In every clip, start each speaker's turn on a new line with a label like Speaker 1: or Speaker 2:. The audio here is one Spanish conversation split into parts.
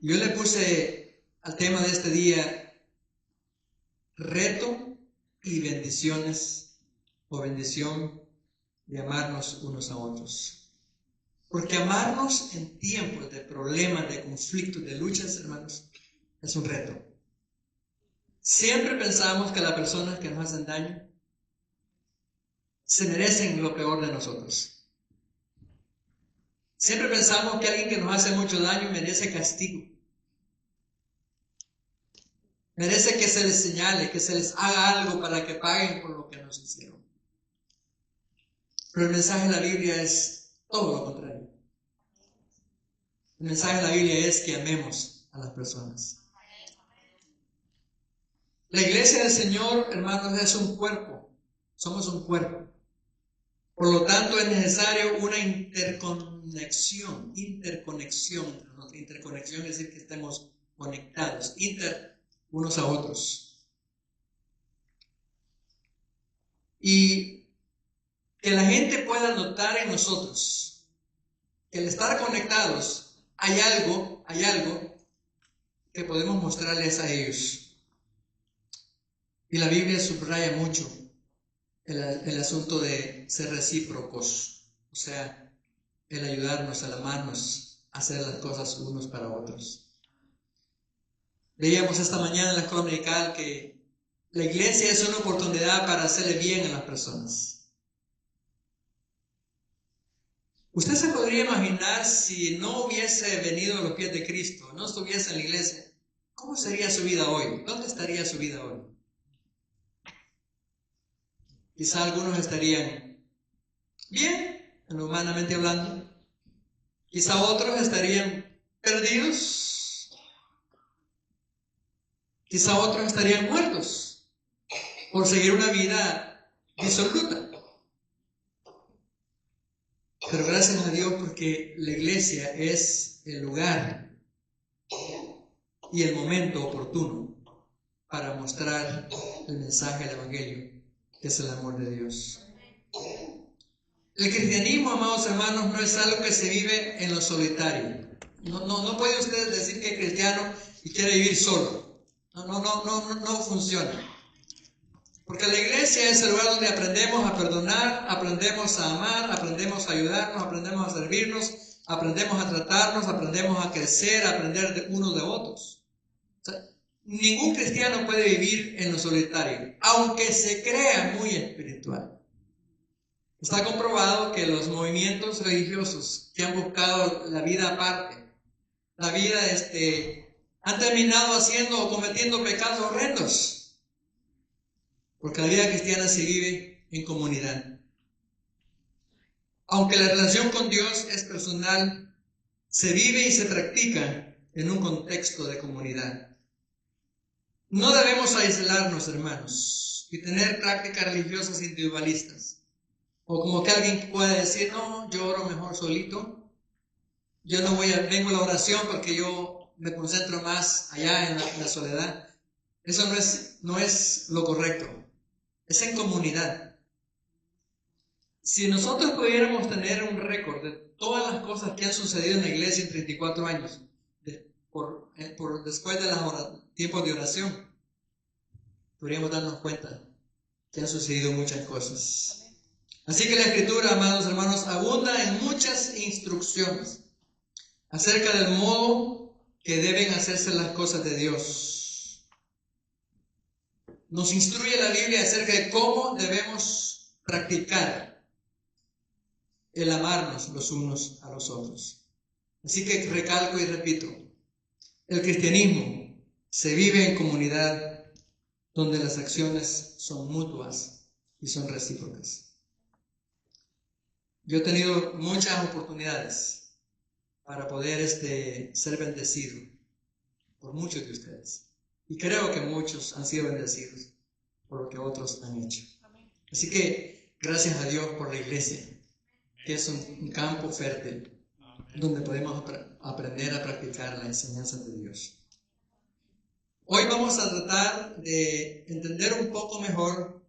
Speaker 1: Yo le puse al tema de este día reto y bendiciones o bendición de amarnos unos a otros. Porque amarnos en tiempos de problemas, de conflictos, de luchas, hermanos, es un reto. Siempre pensamos que las personas que nos hacen daño se merecen lo peor de nosotros. Siempre pensamos que alguien que nos hace mucho daño merece castigo. Merece que se les señale, que se les haga algo para que paguen por lo que nos hicieron. Pero el mensaje de la Biblia es todo lo contrario. El mensaje de la Biblia es que amemos a las personas. La iglesia del Señor, hermanos, es un cuerpo. Somos un cuerpo. Por lo tanto, es necesario una interconexión. Interconexión es decir que estemos conectados. Unos a otros. Y que la gente pueda notar en nosotros que al estar conectados hay algo que podemos mostrarles a ellos. Y la Biblia subraya mucho el asunto de ser recíprocos, o sea, el ayudarnos, el amarnos, hacer las cosas unos para otros. Veíamos esta mañana en la escuela dominical que la iglesia es una oportunidad para hacerle bien a las personas. Usted se podría imaginar si no hubiese venido a los pies de Cristo, no estuviese en la iglesia, ¿cómo sería su vida hoy? ¿Dónde estaría su vida hoy? Quizá algunos estarían bien, humanamente hablando. Quizá otros estarían perdidos. Quizá otros estarían muertos por seguir una vida disoluta. Pero gracias a Dios porque la iglesia es el lugar y el momento oportuno para mostrar el mensaje del Evangelio, que es el amor de Dios. El cristianismo, amados hermanos, no es algo que se vive en lo solitario. No puede usted decir que es cristiano y quiere vivir solo. No funciona. Porque la iglesia es el lugar donde aprendemos a perdonar, aprendemos a amar, aprendemos a ayudarnos, aprendemos a servirnos, aprendemos a tratarnos, aprendemos a crecer, a aprender de unos de otros. O sea, ningún cristiano puede vivir en lo solitario, aunque se crea muy espiritual. Está comprobado que los movimientos religiosos que han buscado la vida aparte, la vida han terminado haciendo o cometiendo pecados horrendos. Porque la vida cristiana se vive en comunidad. Aunque la relación con Dios es personal, se vive y se practica en un contexto de comunidad. No debemos aislarnos, hermanos, y tener prácticas religiosas individualistas. O como que alguien pueda decir, no, yo oro mejor solito. Yo no vengo a la oración porque yo me concentro más allá en la soledad. Eso no es lo correcto. Es en comunidad. Si nosotros pudiéramos tener un récord de todas las cosas que han sucedido en la iglesia en 34 años, después de los tiempos de oración, podríamos darnos cuenta que han sucedido muchas cosas. Así que la Escritura, amados hermanos, abunda en muchas instrucciones acerca del modo que deben hacerse las cosas de Dios. Nos instruye la Biblia acerca de cómo debemos practicar el amarnos los unos a los otros. Así que recalco y repito, el cristianismo se vive en comunidad donde las acciones son mutuas y son recíprocas. Yo he tenido muchas oportunidades para poder ser bendecido por muchos de ustedes. Y creo que muchos han sido bendecidos por lo que otros han hecho. Así que gracias a Dios por la iglesia, que es un campo fértil donde podemos aprender a practicar la enseñanza de Dios. Hoy vamos a tratar de entender un poco mejor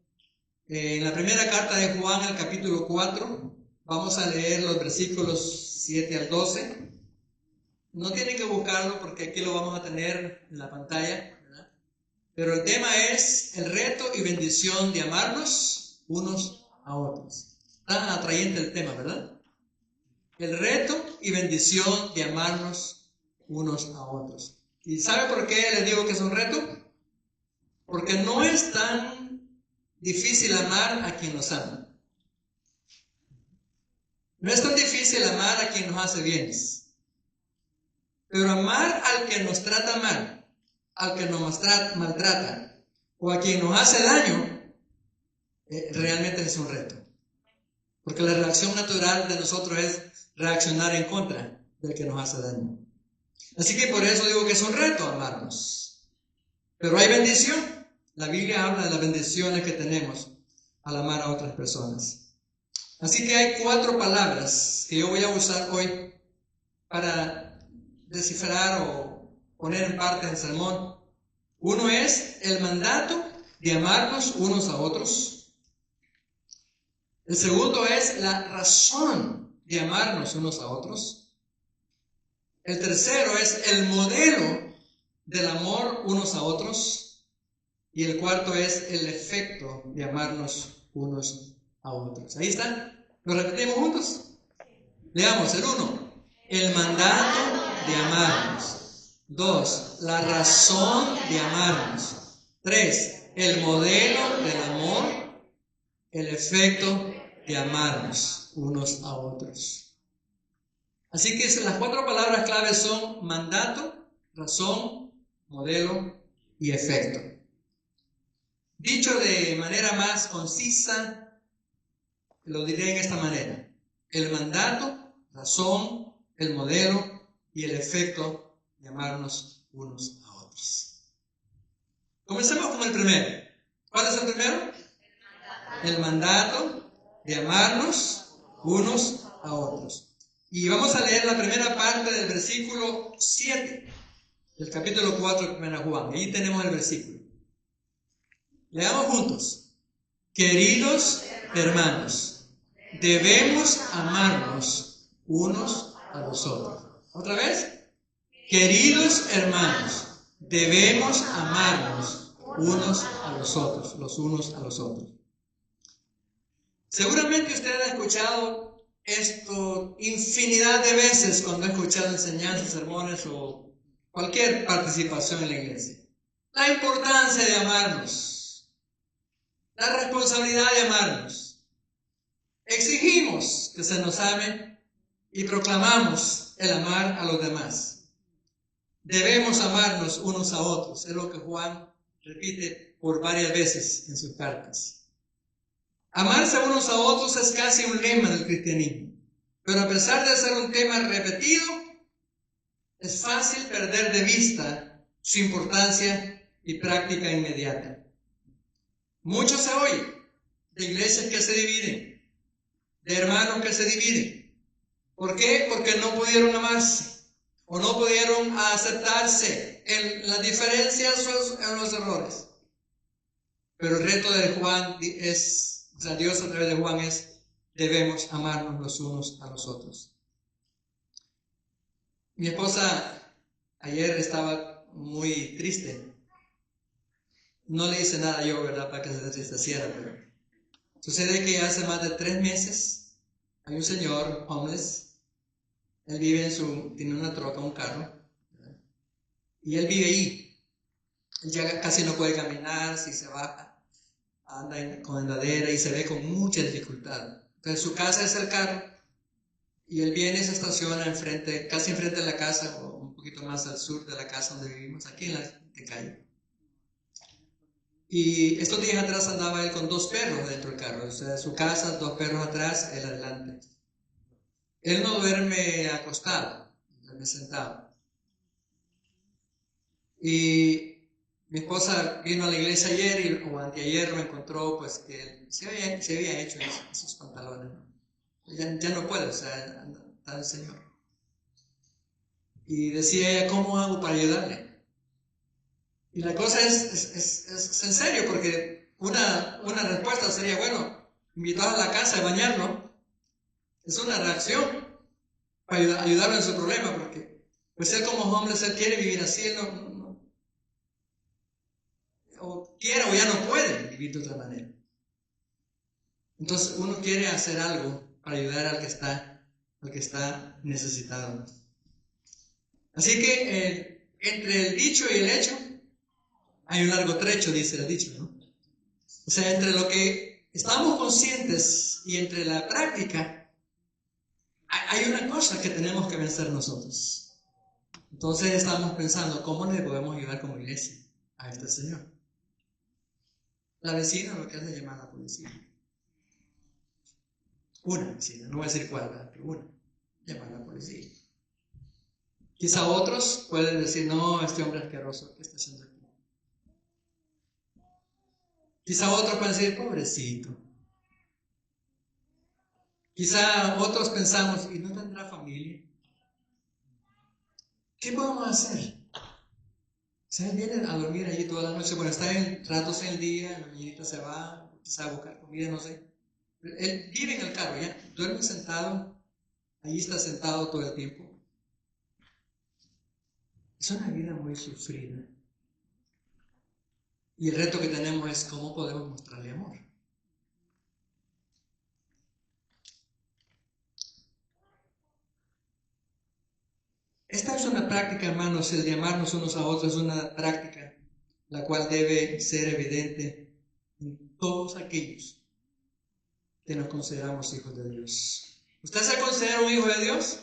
Speaker 1: en la primera carta de Juan, el capítulo 4. Vamos a leer los versículos 7 al 12. no tienen que buscarlo porque aquí lo vamos a tener en la pantalla, ¿verdad? Pero el tema es el reto y bendición de amarnos unos a otros. Está atrayente el tema, ¿verdad? El reto y bendición de amarnos unos a otros. ¿Y sabe por qué les digo que es un reto? Porque no es tan difícil amar a quien nos ama. No es tan difícil amar a quien nos hace bienes. Pero amar al que nos trata mal, al que nos maltrata o a quien nos hace daño, realmente es un reto. Porque la reacción natural de nosotros es reaccionar en contra del que nos hace daño. Así que por eso digo que es un reto amarnos. Pero hay bendición. La Biblia habla de las bendiciones que tenemos al amar a otras personas. Así que hay 4 palabras que yo voy a usar hoy para descifrar o poner en parte el sermón. Uno es el mandato de amarnos unos a otros. El segundo es la razón de amarnos unos a otros. El tercero es el modelo del amor unos a otros. Y el cuarto es el efecto de amarnos unos a otros. Ahí está. ¿Lo repetimos juntos? Leamos el 1. El mandato de amarnos. 2. La razón de amarnos. 3. El modelo del amor. El efecto de amarnos unos a otros. Así que las 4 palabras claves son mandato, razón, modelo y efecto. Dicho de manera más concisa, lo diré en esta manera. El mandato, razón, el modelo y el efecto de amarnos unos a otros. Comencemos con el primero. ¿Cuál es el primero? El mandato de amarnos unos a otros. Y vamos a leer la primera parte del versículo 7 del capítulo 4 de 1 Juan. Ahí tenemos el versículo. Leamos juntos. Queridos hermanos, debemos amarnos unos a los otros. ¿Otra vez? Queridos hermanos, debemos amarnos unos a los otros, los unos a los otros. Seguramente usted ha escuchado esto infinidad de veces cuando ha escuchado enseñanzas, sermones o cualquier participación en la iglesia. La importancia de amarnos, la responsabilidad de amarnos. Exigimos que se nos ame y proclamamos el amar a los demás. Debemos amarnos unos a otros, es lo que Juan repite por varias veces en sus cartas. Amarse unos a otros es casi un lema del cristianismo, pero a pesar de ser un tema repetido, es fácil perder de vista su importancia y práctica inmediata. Mucho se oye de iglesias que se dividen, de hermanos que se dividen. ¿Por qué? Porque no pudieron amarse o no pudieron aceptarse en las diferencias o en los errores. Pero el reto de Juan es, o sea, Dios a través de Juan es, debemos amarnos los unos a los otros. Mi esposa ayer estaba muy triste. No le hice nada yo, ¿verdad?, para que se entristeciera, pero sucede que hace más de 3 meses hay un señor homeless. Él vive tiene una troca, un carro, ¿verdad?, y él vive ahí. Él ya casi no puede caminar, si se baja, anda con andadera y se ve con mucha dificultad. Entonces su casa es el carro y él viene y se estaciona casi enfrente de la casa o un poquito más al sur de la casa donde vivimos, aquí en la calle. Y estos días atrás andaba él con 2 perros dentro del carro, o sea, su casa, 2 perros atrás, él adelante. Él no duerme acostado, duerme sentado. Y mi esposa vino a la iglesia ayer o anteayer, me encontró pues que él se había hecho esos pantalones, ¿no? Ya no puede, o sea, está el Señor. Y decía ella, ¿cómo hago para ayudarle? Y la cosa es en serio, porque una respuesta sería, bueno, invitarlo a la casa a bañarlo. Es una reacción para ayudarlo en su problema, porque Pues él como homeless, él quiere vivir así, él o quiere o ya no puede vivir de otra manera. Entonces uno quiere hacer algo para ayudar al que está necesitado. Así que entre el dicho y el hecho hay un largo trecho, dice el dicho, ¿no? O sea, entre lo que estamos conscientes y entre la práctica, hay una cosa que tenemos que vencer nosotros. Entonces estamos pensando, ¿cómo le podemos ayudar como iglesia a este señor? La vecina lo que hace es llamar a la policía. Una vecina, no voy a decir cuál, pero una, llamar a la policía. Quizá otros pueden decir, no, este hombre asqueroso, ¿qué está haciendo aquí? Quizá otros pueden decir, pobrecito. Quizá otros pensamos, ¿y no tendrá familia? ¿Qué podemos hacer? O sea, él viene a dormir allí toda la noche, bueno, está en ratos en el día, la mañanita se va, quizá a buscar comida, no sé. Él vive en el carro, ya, duerme sentado, allí está sentado todo el tiempo. Es una vida muy sufrida. Y el reto que tenemos es cómo podemos mostrarle amor. Esta es una práctica, hermanos, el de amarnos unos a otros es una práctica la cual debe ser evidente en todos aquellos que nos consideramos hijos de Dios. ¿Usted se considera un hijo de Dios?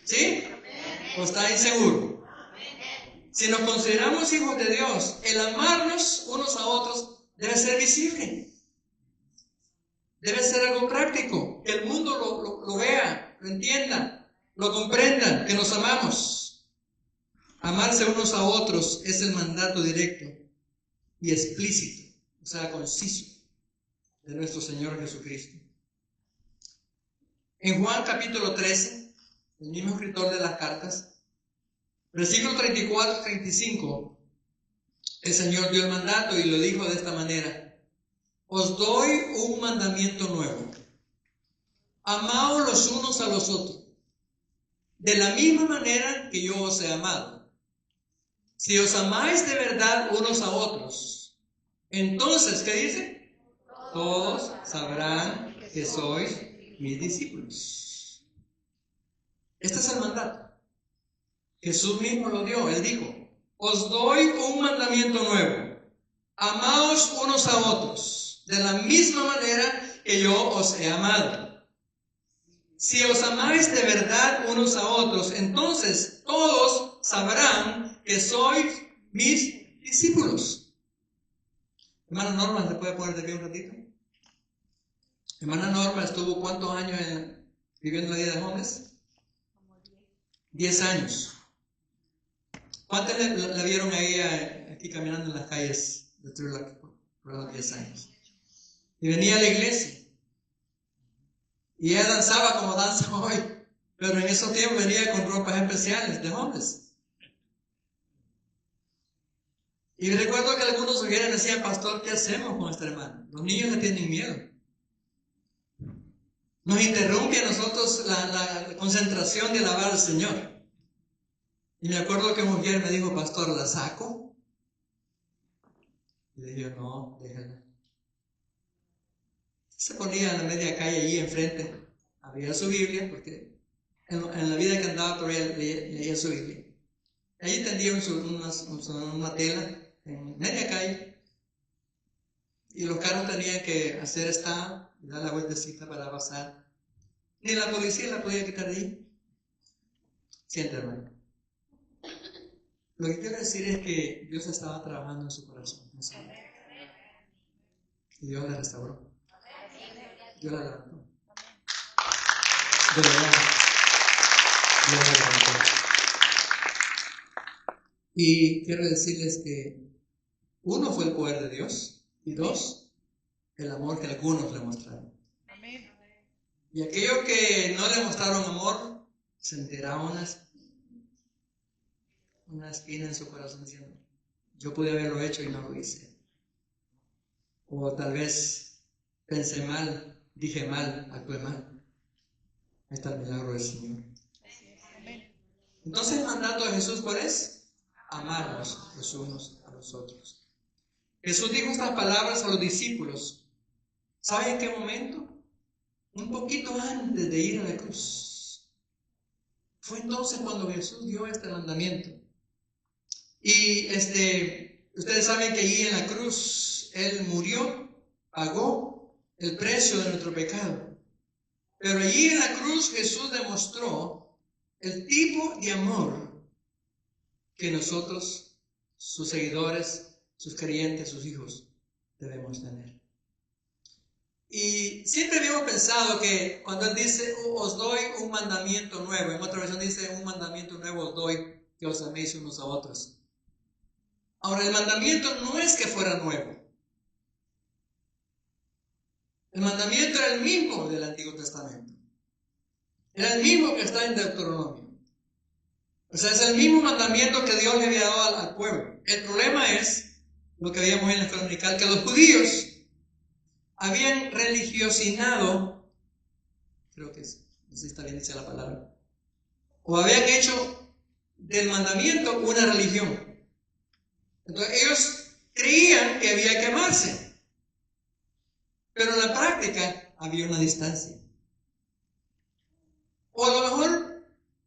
Speaker 1: ¿Sí? ¿O está inseguro? Si nos consideramos hijos de Dios, el amarnos unos a otros debe ser visible. Debe ser algo práctico, que el mundo lo vea, lo entienda, lo comprenda, que nos amamos. Amarse unos a otros es el mandato directo y explícito, o sea, conciso, de nuestro Señor Jesucristo. En Juan capítulo 13, el mismo escritor de las cartas, versículo 34-35, el Señor dio el mandato y lo dijo de esta manera: os doy un mandamiento nuevo. Amaos los unos a los otros, de la misma manera que yo os he amado. Si os amáis de verdad unos a otros, entonces, ¿qué dice? Todos sabrán que sois mis discípulos. Este es el mandato. Jesús mismo lo dio. Él dijo: os doy un mandamiento nuevo. Amaos unos a otros, de la misma manera que yo os he amado. Si os amáis de verdad unos a otros, entonces todos sabrán que sois mis discípulos. Hermana Norma, ¿se puede poner de pie un ratito? Hermana Norma estuvo ¿cuántos años viviendo la vida de homeless? 10 años. ¿Cuántos la vieron a ella aquí caminando en las calles de Turlock por los 10 años? Y venía a la iglesia. Y ella danzaba como danza hoy, pero en esos tiempos venía con ropas especiales de hombres. Y recuerdo que algunos sugieres decían: pastor, ¿qué hacemos con esta hermana? Los niños le tienen miedo. Nos interrumpe a nosotros la concentración de alabar al Señor. Y me acuerdo que mujer me dijo: pastor, ¿la saco? Y le dije: no, déjala. Se ponía en la media calle allí enfrente, abría su Biblia, porque en la vida que andaba todavía leía su Biblia. Allí tendía una tela en media calle, y los carros tenían que hacer stop y dar la vueltecita para pasar. Ni la policía la podía quitar de ahí. Siente, hermano. Lo que quiero decir es que Dios estaba trabajando en su corazón. Y Dios la restauró. Dios la levantó. De verdad. Dios la levantó. Y quiero decirles que uno fue el poder de Dios, y dos, el amor que algunos le mostraron. Y aquellos que no le mostraron amor, sentirá una espina en su corazón diciendo: yo pude haberlo hecho y no lo hice. O tal vez pensé mal, dije mal, actué mal. Ahí está el milagro del Señor. Entonces el mandato de Jesús, ¿cuál es? Amarnos los unos a los otros. Jesús dijo estas palabras a los discípulos. ¿Saben en qué momento? Un poquito antes de ir a la cruz. Fue entonces cuando Jesús dio este mandamiento. Y ustedes saben que allí en la cruz Él murió, pagó el precio de nuestro pecado. Pero allí en la cruz Jesús demostró el tipo de amor que nosotros, sus seguidores, sus creyentes, sus hijos, debemos tener. Y siempre habíamos pensado que cuando Él dice, os doy un mandamiento nuevo, en otra versión dice, un mandamiento nuevo os doy, que os améis unos a otros. Ahora, el mandamiento no es que fuera nuevo. El mandamiento era el mismo del Antiguo Testamento. Era el mismo que está en Deuteronomio. O sea, es el mismo mandamiento que Dios le había dado al pueblo. El problema es, lo que veíamos en la escuela dominical, que los judíos habían religiosinado, creo que es, no sé si está bien dicha la palabra, o habían hecho del mandamiento una religión. Entonces ellos creían que había que amarse, pero en la práctica había una distancia. O a lo mejor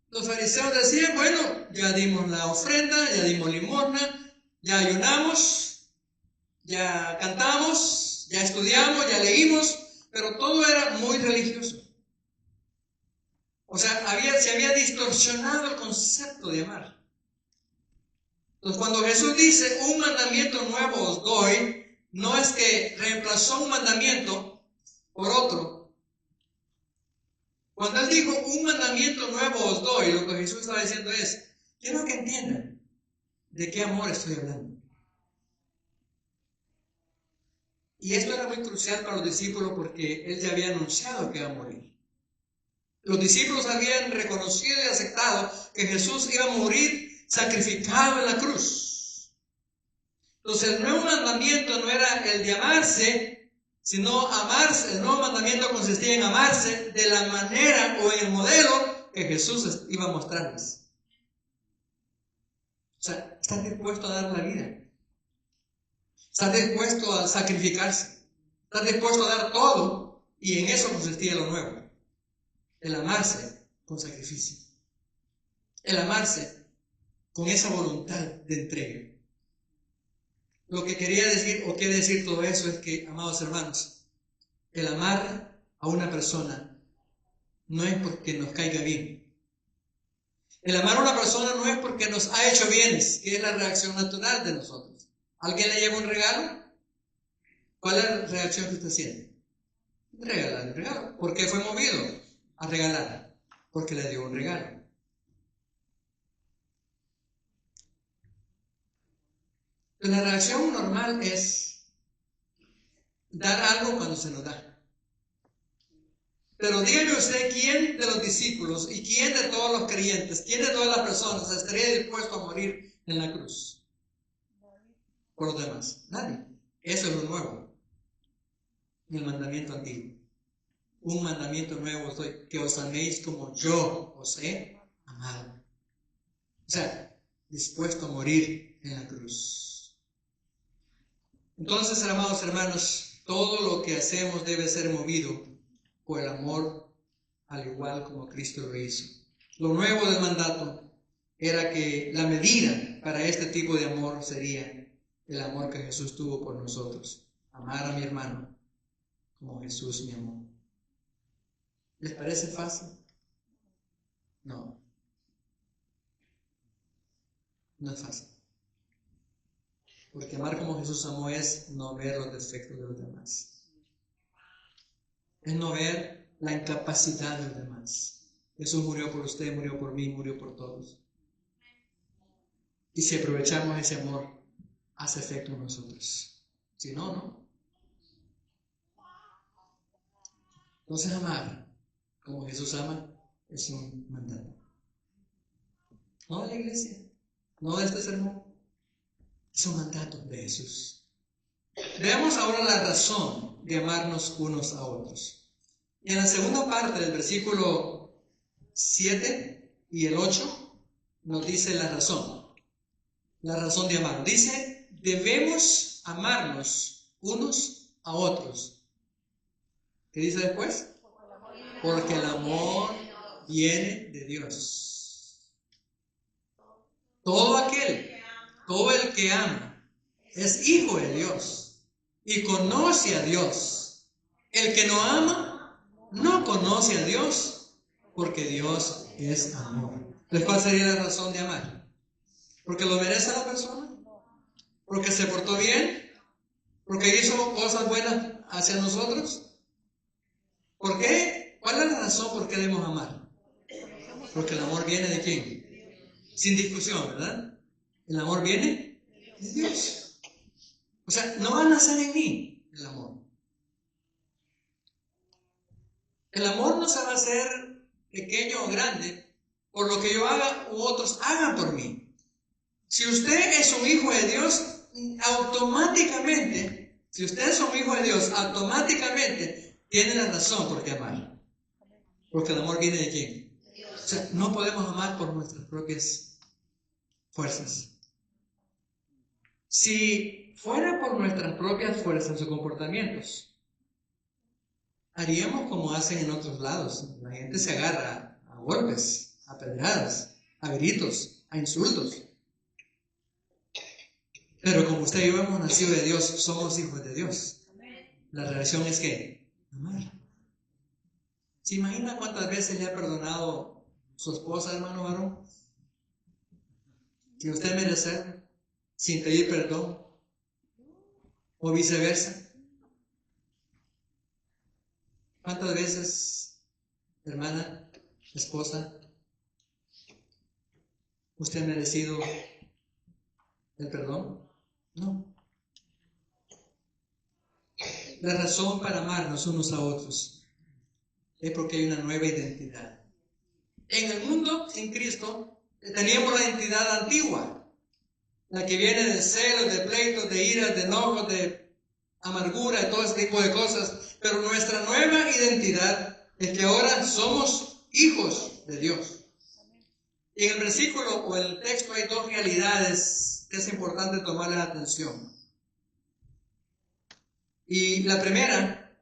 Speaker 1: los fariseos decían, bueno, ya dimos la ofrenda, ya dimos limosna, ya ayunamos, ya cantamos, ya estudiamos, ya leímos, pero todo era muy religioso. O sea, se había distorsionado el concepto de amar. Entonces, cuando Jesús dice, un mandamiento nuevo os doy, no es que reemplazó un mandamiento por otro. Cuando Él dijo, un mandamiento nuevo os doy, lo que Jesús estaba diciendo es, quiero que entiendan de qué amor estoy hablando. Y esto era muy crucial para los discípulos porque Él ya había anunciado que iba a morir. Los discípulos habían reconocido y aceptado que Jesús iba a morir sacrificado en la cruz. Entonces el nuevo mandamiento no era el de amarse, sino amarse. El nuevo mandamiento consistía en amarse de la manera o en el modelo que Jesús iba a mostrarles. O sea, estar dispuesto a dar la vida. Estar dispuesto a sacrificarse. Estar dispuesto a dar todo. Y en eso consistía lo nuevo. El amarse con sacrificio. El amarse con esa voluntad de entrega. Lo que quería decir o quiere decir todo eso es que, amados hermanos, el amar a una persona no es porque nos caiga bien. El amar a una persona no es porque nos ha hecho bienes, que es la reacción natural de nosotros. ¿Alguien le lleva un regalo? ¿Cuál es la reacción que usted siente? Regalar un regalo. ¿Por qué fue movido a regalar? Porque le dio un regalo. La reacción normal es dar algo cuando se nos da. Pero dígame usted, ¿quién de los discípulos y quién de todos los creyentes, quién de todas las personas estaría dispuesto a morir en la cruz? Por los demás. Nadie. Eso es lo nuevo. El mandamiento antiguo. Un mandamiento nuevo soy, que os améis como yo os he amado. O sea, dispuesto a morir en la cruz. Entonces, amados hermanos, todo lo que hacemos debe ser movido por el amor, al igual como Cristo lo hizo. Lo nuevo del mandato era que la medida para este tipo de amor sería el amor que Jesús tuvo por nosotros. Amar a mi hermano como Jesús me amó. ¿Les parece fácil? No. No es fácil. Porque amar como Jesús amó es no ver los defectos de los demás. Es no ver la incapacidad de los demás. Jesús murió por usted, murió por mí, murió por todos. Y si aprovechamos ese amor, hace efecto en nosotros. Si no, no. Entonces amar como Jesús ama es un mandato. No de la iglesia, no de este sermón. Es un mandato de Jesús. Veamos ahora la razón de amarnos unos a otros. Y en la segunda parte del versículo 7 y el 8, nos dice la razón de amar. Dice, debemos amarnos unos a otros. ¿Qué dice después? Porque el amor viene de Dios. Todo el que ama, es hijo de Dios y conoce a Dios. El que no ama, no conoce a Dios, porque Dios es amor. Entonces, ¿cuál sería la razón de amar? ¿Porque lo merece la persona? ¿Porque se portó bien? ¿Porque hizo cosas buenas hacia nosotros? ¿Por qué? ¿Cuál es la razón por qué debemos amar? Porque el amor viene de ¿quién? Sin discusión, ¿verdad? El amor viene de Dios. O sea, no va a nacer en mí el amor. El amor no se va a hacer pequeño o grande por lo que yo haga u otros hagan por mí. Si usted es un hijo de Dios, automáticamente tiene la razón por qué amar. Porque el amor viene de ¿quién? O sea, no podemos amar por nuestras propias fuerzas. Si fuera por nuestras propias fuerzas o comportamientos, haríamos como hacen en otros lados. La gente se agarra a golpes, a pedradas, a gritos, a insultos. Pero como usted y yo hemos nacido de Dios, somos hijos de Dios. La relación es ¿qué? Amar. ¿Se imagina cuántas veces le ha perdonado su esposa, hermano varón? Que usted merece sin pedir perdón. O viceversa. ¿Cuántas veces, hermana, esposa, usted ha merecido el perdón? No. La razón para amarnos unos a otros es porque hay una nueva identidad. En el mundo, sin Cristo, teníamos la identidad antigua, la que viene de celos, de pleitos, de iras, de enojos, de amargura, de todo ese tipo de cosas. Pero nuestra nueva identidad es que ahora somos hijos de Dios. Y en el versículo o en el texto hay dos realidades que es importante tomarles atención. Y la primera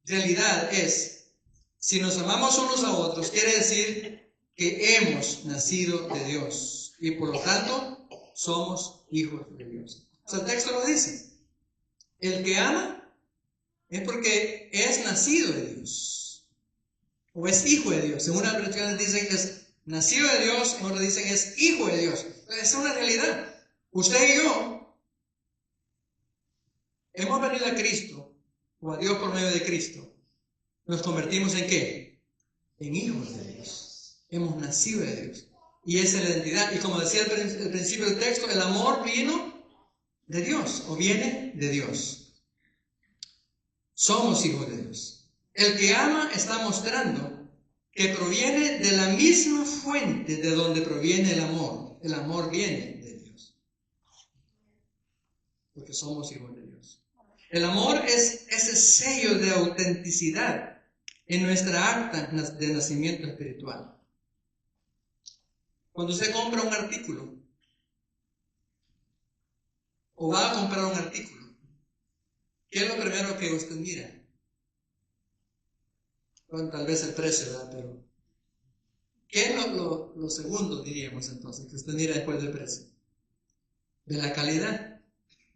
Speaker 1: realidad es, si nos amamos unos a otros, quiere decir que hemos nacido de Dios y por lo tanto somos hijos de Dios. O sea, el texto lo dice. El que ama es porque es nacido de Dios o es hijo de Dios. En unas versiones dicen que es nacido de Dios, en otras dicen es hijo de Dios. Es una realidad. Usted y yo hemos venido a Cristo o a Dios por medio de Cristo. Nos convertimos ¿en qué? En hijos de Dios. Hemos nacido de Dios. Y esa es la identidad. Y como decía al principio del texto, el amor vino de Dios o viene de Dios. Somos hijos de Dios. El que ama está mostrando que proviene de la misma fuente de donde proviene el amor. El amor viene de Dios. Porque somos hijos de Dios. El amor es ese sello de autenticidad en nuestra acta de nacimiento espiritual. Cuando usted compra un artículo o va a comprar un artículo, ¿qué es lo primero que usted mira? Bueno, tal vez el precio, ¿verdad? Pero ¿qué es lo segundo, diríamos entonces, que usted mira después del precio? De la calidad.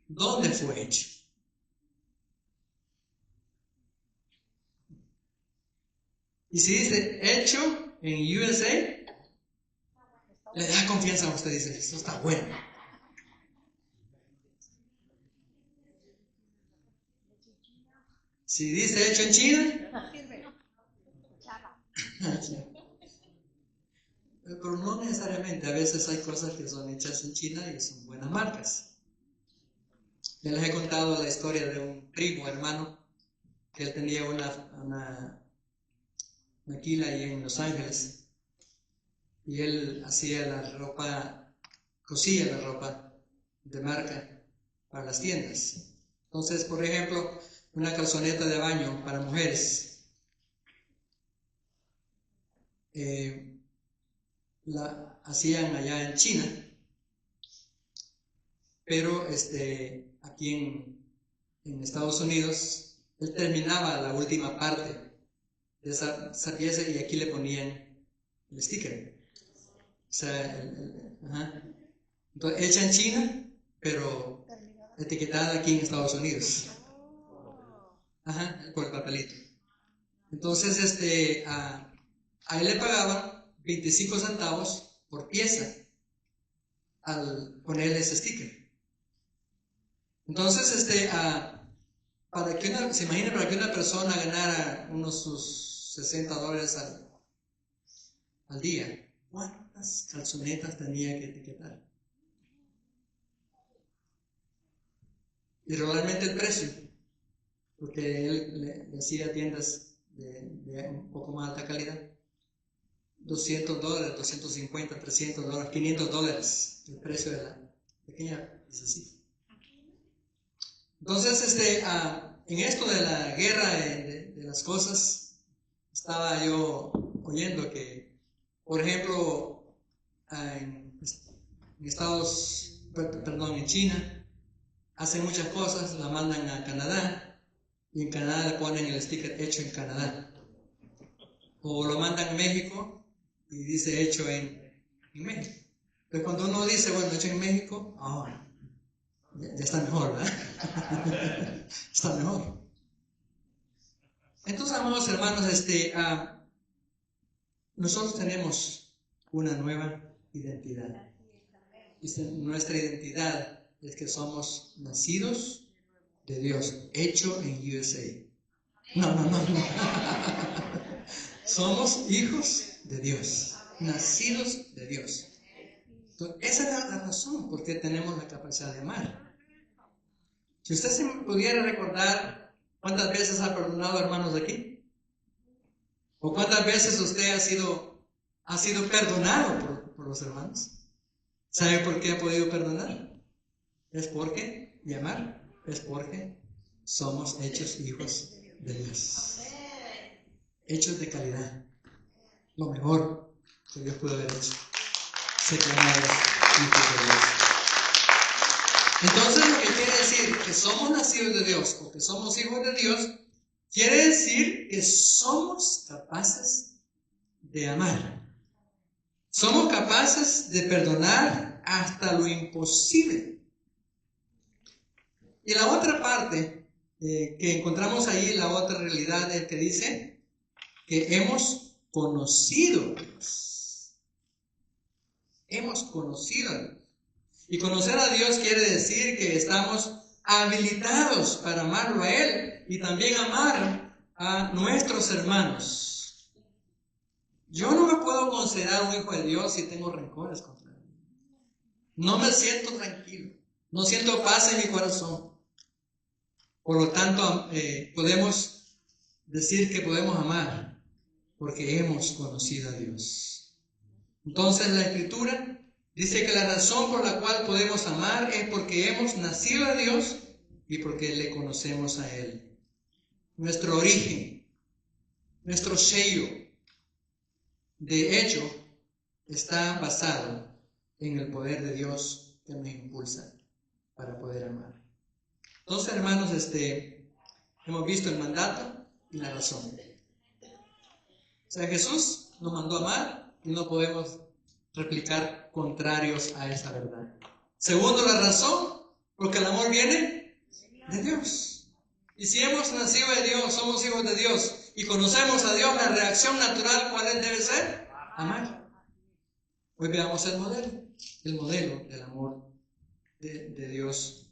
Speaker 1: ¿Dónde fue hecho? Y si dice hecho en USA, le da confianza a usted, dice, esto está bueno. Si dice hecho en China, pero no necesariamente, a veces hay cosas que son hechas en China y son buenas marcas. Ya les he contado la historia de un primo, hermano, que él tenía una maquila ahí en Los Ángeles y él hacía la ropa, cosía la ropa de marca para las tiendas. Entonces, por ejemplo, una calzoneta de baño para mujeres, la hacían allá en China, pero aquí en Estados Unidos, él terminaba la última parte de esa pieza y aquí le ponían el sticker. O sea, ajá. Entonces, hecha en China, pero etiquetada aquí en Estados Unidos. Ajá, por el papelito. Entonces, a él le pagaban 25 centavos por pieza al ponerle ese sticker. Entonces, se imagina para que una persona ganara unos sus $60 al día, ¿cuántas calzonetas tenía que etiquetar? Y realmente el precio, porque él le hacía tiendas de un poco más alta calidad, $200, $250, $300, $500, el precio de la pequeña piececita. Entonces, en esto de la guerra de las cosas, estaba yo oyendo que, por ejemplo, en China, hacen muchas cosas, la mandan a Canadá, y en Canadá le ponen el sticker hecho en Canadá. O lo mandan a México y dice hecho en México. Pero cuando uno dice, bueno, hecho en México, ya está mejor, ¿verdad? Está mejor. Entonces, amados hermanos, nosotros tenemos una nueva identidad. Nuestra identidad es que somos nacidos de Dios, hecho en USA. No. Somos hijos de Dios, nacidos de Dios. Entonces, esa es la razón por qué tenemos la capacidad de amar. Si usted se pudiera recordar cuántas veces ha perdonado hermanos de aquí, o cuántas veces usted ha sido perdonado por los hermanos, ¿sabe por qué ha podido perdonar? Es porque, y amar, es porque somos hechos hijos de Dios. Hechos de calidad. Lo mejor que Dios puede haber hecho. Se llamados hijos de Dios. Entonces, lo que quiere decir que somos nacidos de Dios o que somos hijos de Dios, quiere decir que somos capaces de amar. Somos capaces de perdonar hasta lo imposible. Y la otra parte que encontramos ahí, la otra realidad es que dice que hemos conocido a Dios. Hemos conocido a Dios. Y conocer a Dios quiere decir que estamos habilitados para amarlo a Él y también amar a nuestros hermanos. Yo no me puedo considerar un hijo de Dios si tengo rencores contra Él. No me siento tranquilo. No siento paz en mi corazón. Por lo tanto, podemos decir que podemos amar porque hemos conocido a Dios. Entonces, la Escritura dice que la razón por la cual podemos amar es porque hemos nacido de Dios y porque le conocemos a Él. Nuestro origen, nuestro sello, de hecho, está basado en el poder de Dios que nos impulsa para poder amar. Entonces, hermanos, hemos visto el mandato y la razón. O sea, Jesús nos mandó a amar y no podemos replicar contrarios a esa verdad. Segundo, la razón, porque el amor viene de Dios. Y si hemos nacido de Dios, somos hijos de Dios y conocemos a Dios, la reacción natural, ¿cuál debe ser? Amar. Hoy veamos el modelo del amor de Dios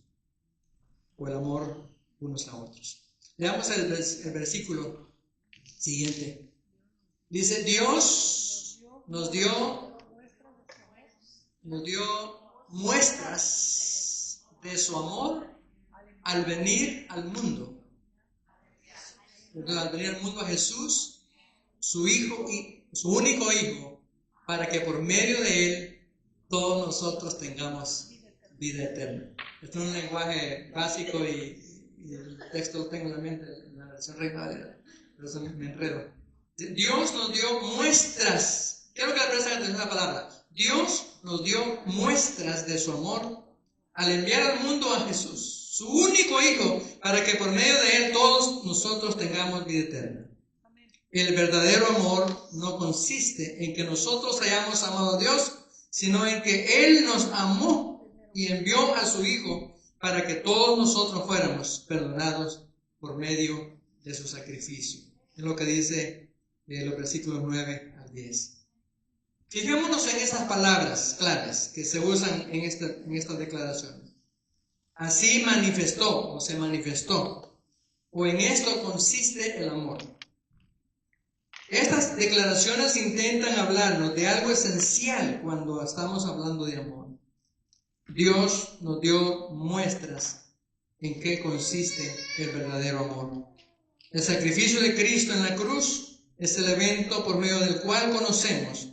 Speaker 1: o el amor unos a otros. Leamos el versículo siguiente. Dice, Dios nos dio muestras de su amor al venir al mundo. Al venir al mundo a Jesús, su único hijo, para que por medio de él todos nosotros tengamos vida eterna. Esto es un lenguaje básico y el texto lo tengo en la mente, en la versión Reina Valera, pero eso me enredo. Dios nos dio muestras Quiero que le presten atención a la palabra. Dios nos dio muestras de su amor al enviar al mundo a Jesús, su único Hijo, para que por medio de Él todos nosotros tengamos vida eterna. El verdadero amor no consiste en que nosotros hayamos amado a Dios, sino en que Él nos amó y envió a su Hijo para que todos nosotros fuéramos perdonados por medio de su sacrificio. Es lo que dice los versículos 9 al 10. Fijémonos en esas palabras claves que se usan en estas declaraciones. Así manifestó o se manifestó, o en esto consiste el amor. Estas declaraciones intentan hablarnos de algo esencial cuando estamos hablando de amor. Dios nos dio muestras en qué consiste el verdadero amor. El sacrificio de Cristo en la cruz es el evento por medio del cual conocemos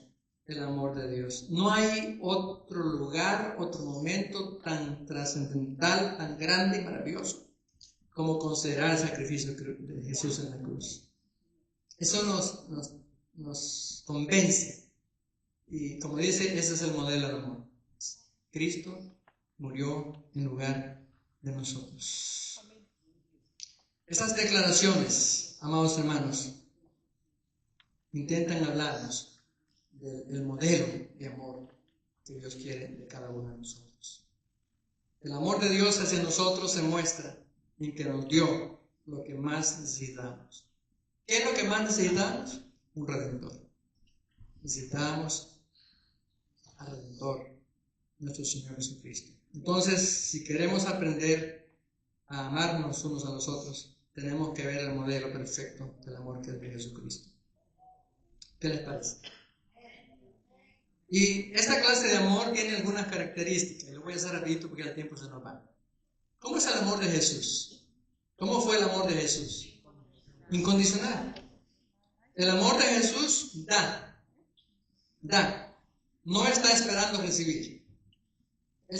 Speaker 1: el amor de Dios. No hay otro lugar, otro momento tan trascendental, tan grande y maravilloso como considerar el sacrificio de Jesús en la cruz. Eso nos convence. Y como dice, ese es el modelo del amor. Cristo murió en lugar de nosotros. Estas declaraciones, amados hermanos, intentan hablarnos del modelo de amor que Dios quiere de cada uno de nosotros. El amor de Dios hacia nosotros se muestra en que nos dio lo que más necesitamos. ¿Qué es lo que más necesitamos? Un Redentor. Necesitamos al Redentor, nuestro Señor Jesucristo. Entonces, si queremos aprender a amarnos unos a los otros, tenemos que ver el modelo perfecto del amor que es de Jesucristo. ¿Qué les parece? Y esta clase de amor tiene algunas características, y lo voy a hacer rapidito porque el tiempo se nos va. ¿Cómo es el amor de Jesús? ¿Cómo fue el amor de Jesús? Incondicional. El amor de Jesús da. No está esperando recibir. Él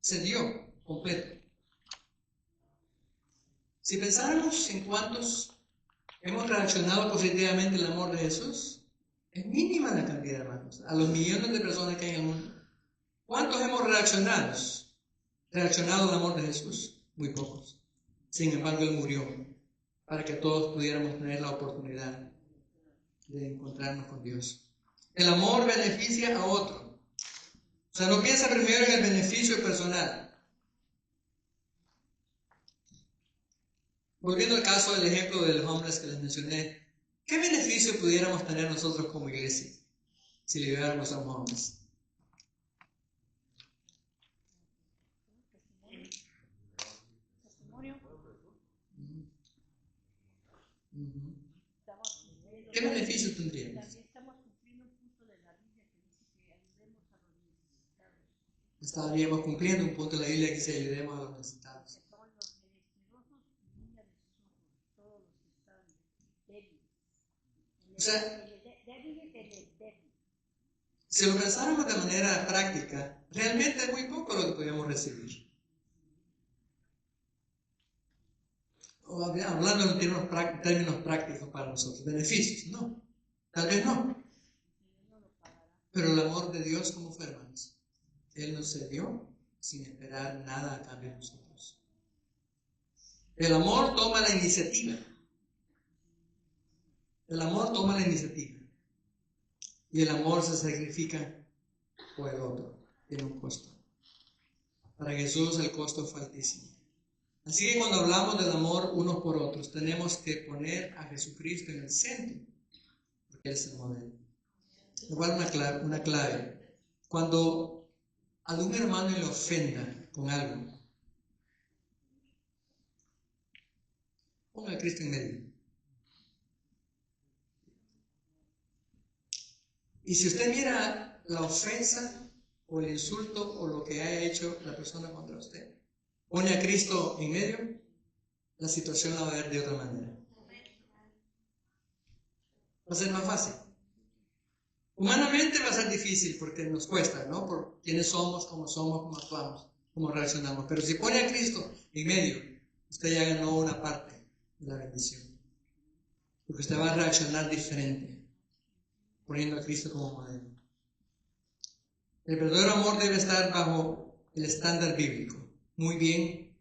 Speaker 1: se dio completo. Si pensáramos en cuántos hemos reaccionado positivamente al amor de Jesús, es mínima la cantidad, hermanos. A los millones de personas que hay en el mundo, ¿cuántos hemos reaccionado al amor de Jesús? Muy pocos. Sin embargo, Él murió para que todos pudiéramos tener la oportunidad de encontrarnos con Dios. El amor beneficia a otro. O sea, no piensa primero en el beneficio personal. Volviendo al caso del ejemplo del homeless que les mencioné, ¿qué beneficio pudiéramos tener nosotros como iglesia si le ayudáramos a un homeless? ¿Qué beneficio tendríamos? Estaríamos cumpliendo un punto de la Biblia que dice ayudemos a los necesitados. O sea, si lo pensáramos de manera práctica, realmente es muy poco lo que podríamos recibir. O hablando en términos prácticos para nosotros, beneficios, no, tal vez no. Pero el amor de Dios, ¿cómo fue, hermanos? Él nos dio sin esperar nada a cambio de nosotros. El amor toma la iniciativa. El amor toma la iniciativa. Y el amor se sacrifica por el otro. Tiene un costo. Para Jesús el costo fue altísimo. Así que cuando hablamos del amor unos por otros, tenemos que poner a Jesucristo en el centro. Porque Él es el modelo. Igual una clave. Cuando a un hermano le ofenda con algo, ponga a Cristo en medio. Y si usted mira la ofensa o el insulto o lo que haya hecho la persona contra usted, pone a Cristo en medio, la situación la va a ver de otra manera. Va a ser más fácil. Humanamente va a ser difícil porque nos cuesta, ¿no? Por quiénes somos, cómo actuamos, cómo reaccionamos. Pero si pone a Cristo en medio, usted ya ganó una parte de la bendición. Porque usted va a reaccionar diferente. poniendo a Cristo como modelo. El verdadero amor debe estar bajo el estándar bíblico. Muy bien.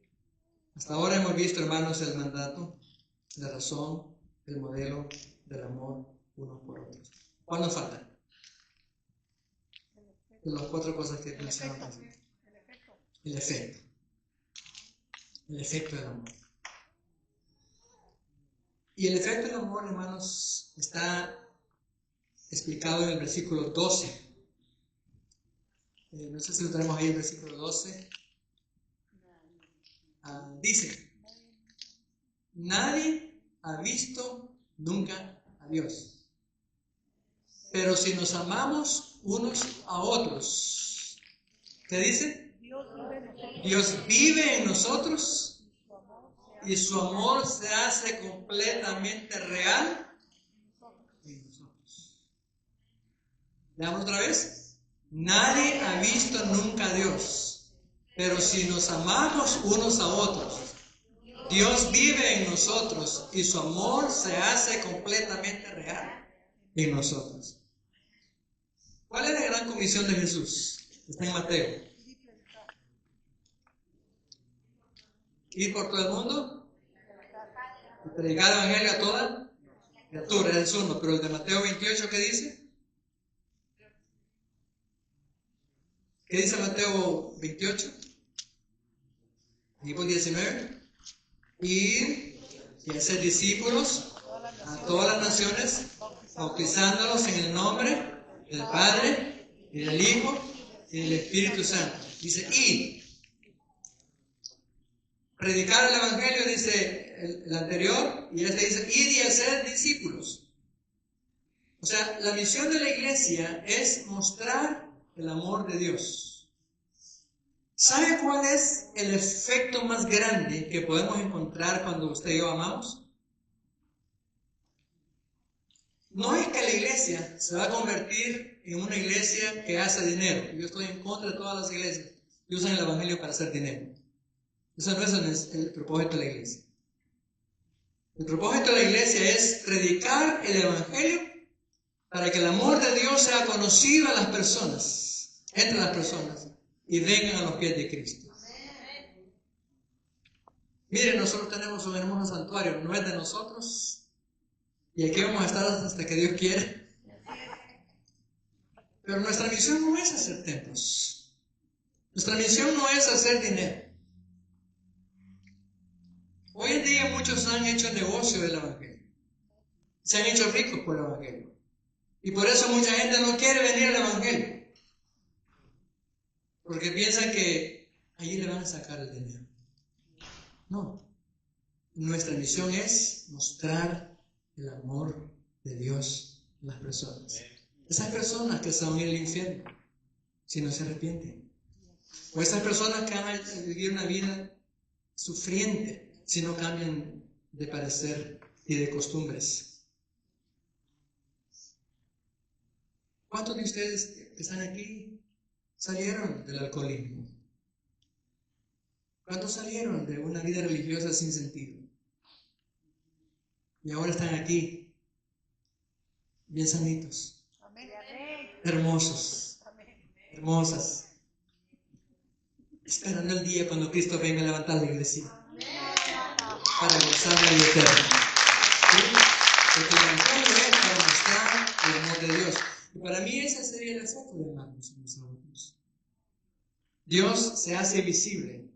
Speaker 1: Hasta ahora hemos visto, hermanos, el mandato, la razón, el modelo del amor unos por otros. ¿Cuál nos falta? De las 4 cosas que mencionamos. El efecto. El efecto del amor. Y el efecto del amor, hermanos, está explicado en el versículo 12. No sé si lo tenemos ahí, el versículo 12. Dice: nadie ha visto nunca a Dios. Pero si nos amamos unos a otros, ¿qué dice? Dios vive en nosotros y su amor se hace completamente real en nosotros. Leamos otra vez. Nadie ha visto nunca a Dios, pero si nos amamos unos a otros, Dios vive en nosotros y su amor se hace completamente real en nosotros. ¿Cuál es la gran comisión de Jesús? Está en Mateo. Ir por todo el mundo y predicar el evangelio a toda criatura, es uno. Pero el de Mateo 28, ¿qué dice? ¿Qué dice Mateo 28? Versículo 19. Ir y hacer discípulos a todas las naciones, bautizándolos en el nombre del Padre y del Hijo y del Espíritu Santo. Dice, ir. Predicar el evangelio, dice el anterior, y este dice, ir y hacer discípulos. O sea, la misión de la iglesia es mostrar el amor de Dios. ¿Sabe cuál es el efecto más grande que podemos encontrar cuando usted y yo amamos? No es que la iglesia se va a convertir en una iglesia que hace dinero. Yo estoy en contra de todas las iglesias que usan el evangelio para hacer dinero. Eso no es el propósito de la iglesia. El propósito de la iglesia es predicar el evangelio para que el amor de Dios sea conocido a las personas, entre las personas, y vengan a los pies de Cristo. Miren, nosotros tenemos un hermoso santuario, no es de nosotros, y aquí vamos a estar hasta que Dios quiera. Pero nuestra misión no es hacer templos. Nuestra misión no es hacer dinero. Hoy en día muchos han hecho negocio del evangelio. Se han hecho ricos por el evangelio. Y por eso mucha gente no quiere venir al evangelio. Porque piensan que allí le van a sacar el dinero. No. Nuestra misión es mostrar el amor de Dios a las personas. Esas personas que se van a ir al infierno si no se arrepienten. O esas personas que van a vivir una vida sufriente si no cambian de parecer y de costumbres. ¿Cuántos de ustedes que están aquí salieron del alcoholismo? ¿Cuántos salieron de una vida religiosa sin sentido? Y ahora están aquí, bien sanitos, hermosos, hermosas, esperando el día cuando Cristo venga a levantar la iglesia para gozar de la vida eterna. ¿Sí? Porque el evangelio es para mostrar el amor de Dios. Y para mí ese sería el efecto de amarnos unos a otros. Dios se hace visible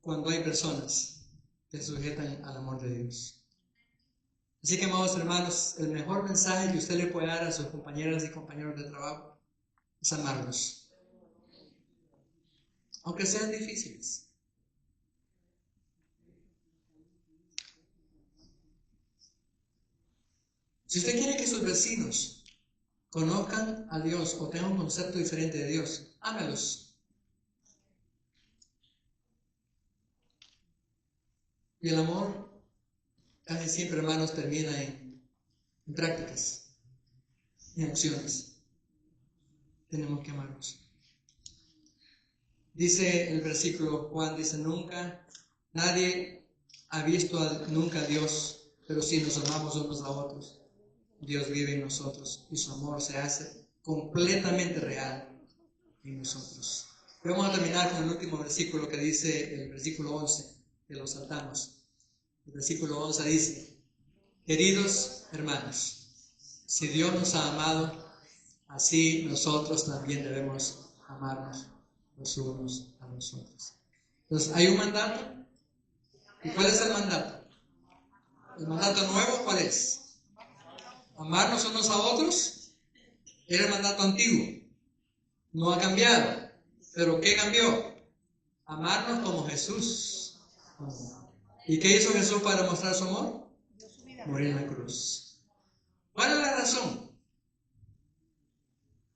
Speaker 1: cuando hay personas que se sujetan al amor de Dios. Así que, amados hermanos, el mejor mensaje que usted le puede dar a sus compañeras y compañeros de trabajo es amarlos. Aunque sean difíciles. Si usted quiere que sus vecinos conozcan a Dios o tengan un concepto diferente de Dios, ámelos. Y el amor casi siempre, hermanos, termina en prácticas, en acciones. Tenemos que amarnos. Dice el versículo, Juan dice, nadie ha visto nunca a Dios, pero sí nos amamos unos a otros. Dios vive en nosotros y su amor se hace completamente real en nosotros. Y vamos a terminar con el último versículo que dice el versículo 11, que lo saltamos. El versículo 11 dice: queridos hermanos, si Dios nos ha amado, así nosotros también debemos amarnos los unos a los otros. Entonces, hay un mandato. ¿Y cuál es el mandato? ¿El mandato nuevo cuál es? Amarnos unos a otros. Era el mandato antiguo. No ha cambiado. ¿Pero qué cambió? Amarnos como Jesús amó. ¿Y qué hizo Jesús para mostrar su amor? Morir en la cruz. ¿Cuál es la razón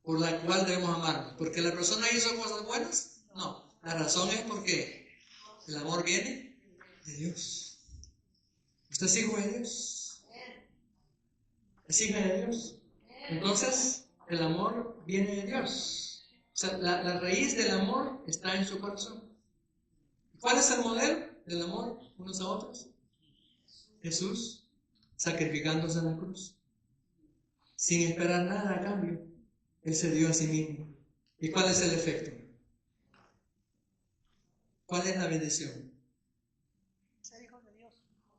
Speaker 1: por la cual debemos amarnos? ¿Porque la persona hizo cosas buenas? No. La razón es porque el amor viene de Dios. ¿Usted es hijo de Dios? ¿Es hija de Dios? Entonces, el amor viene de Dios. O sea, la raíz del amor está en su corazón. ¿Cuál es el modelo del amor unos a otros? Jesús sacrificándose en la cruz, sin esperar nada a cambio. Él se dio a sí mismo. ¿Y cuál es el efecto? ¿Cuál es la bendición?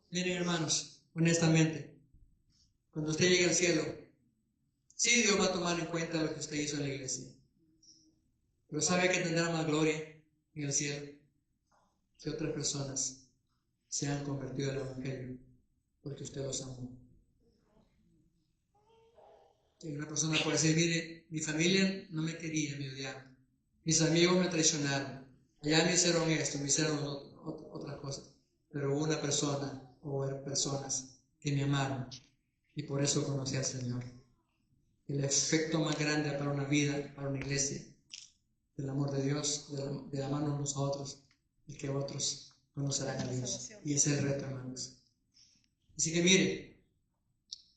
Speaker 1: Miren, hermanos, honestamente, cuando usted llegue al cielo, sí, Dios va a tomar en cuenta lo que usted hizo en la iglesia, pero sabe que tendrá más gloria en el cielo que otras personas se han convertido al Evangelio porque usted los amó. Y una persona puede decir: mire, mi familia no me quería, me odiaba, mis amigos me traicionaron, allá me hicieron esto, me hicieron otras cosas, pero hubo una persona o personas que me amaron y por eso conocí al Señor. El efecto más grande para una vida, para una iglesia, del amor de Dios, de amarnos unos a otros, es que otros conocerán a Dios. Y ese es el reto, hermanos. Así que mire,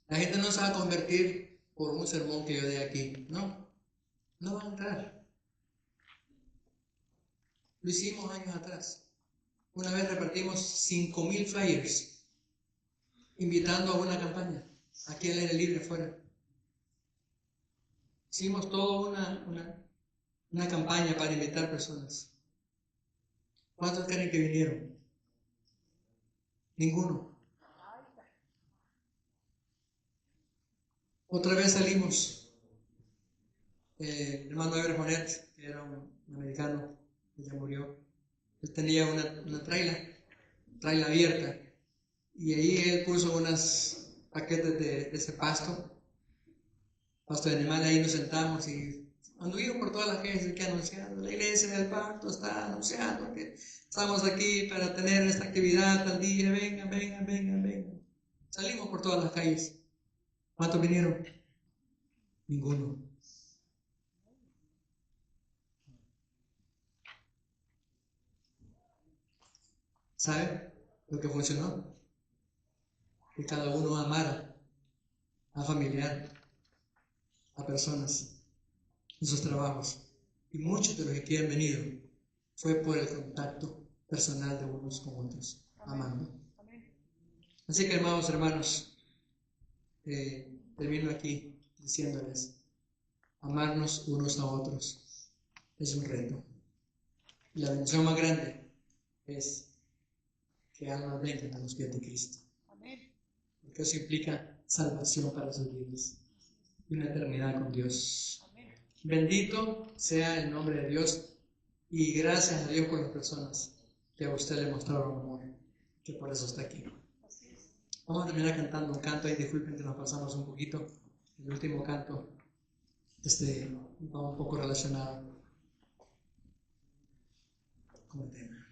Speaker 1: la gente no se va a convertir por un sermón que yo dé aquí. No, no va a entrar. Lo hicimos años atrás. Una vez repartimos 5,000 flyers invitando a una campaña aquí al aire libre afuera. Hicimos toda una campaña para invitar personas. ¿Cuántos creen que vinieron? Ninguno. Otra vez salimos. El hermano Ever Jonet, que era un americano que ya murió, él tenía una traila abierta, y ahí él puso unos paquetes de ese pasto de animal. Ahí nos sentamos y anduvimos por todas las calles que anunciando: la iglesia del pacto está anunciando que estamos aquí para tener esta actividad tal día, vengan, vengan, vengan, vengan. Salimos por todas las calles. ¿Cuántos vinieron? Ninguno. ¿Sabe lo que funcionó? Que cada uno amara a familiar, a personas en sus trabajos. Y muchos de los que aquí han venido fue por el contacto personal de unos con otros, amando. Así que, hermanos, termino aquí diciéndoles: amarnos unos a otros es un reto. Y la bendición más grande es que almas vengan a los pies de Cristo. Porque eso implica salvación para sus vidas y una eternidad con Dios. Bendito sea el nombre de Dios, y gracias a Dios por las personas que a usted le mostraron amor, que por eso está aquí. Vamos a terminar cantando un canto, y disculpen que nos pasamos un poquito. El último canto va un poco relacionado con el tema.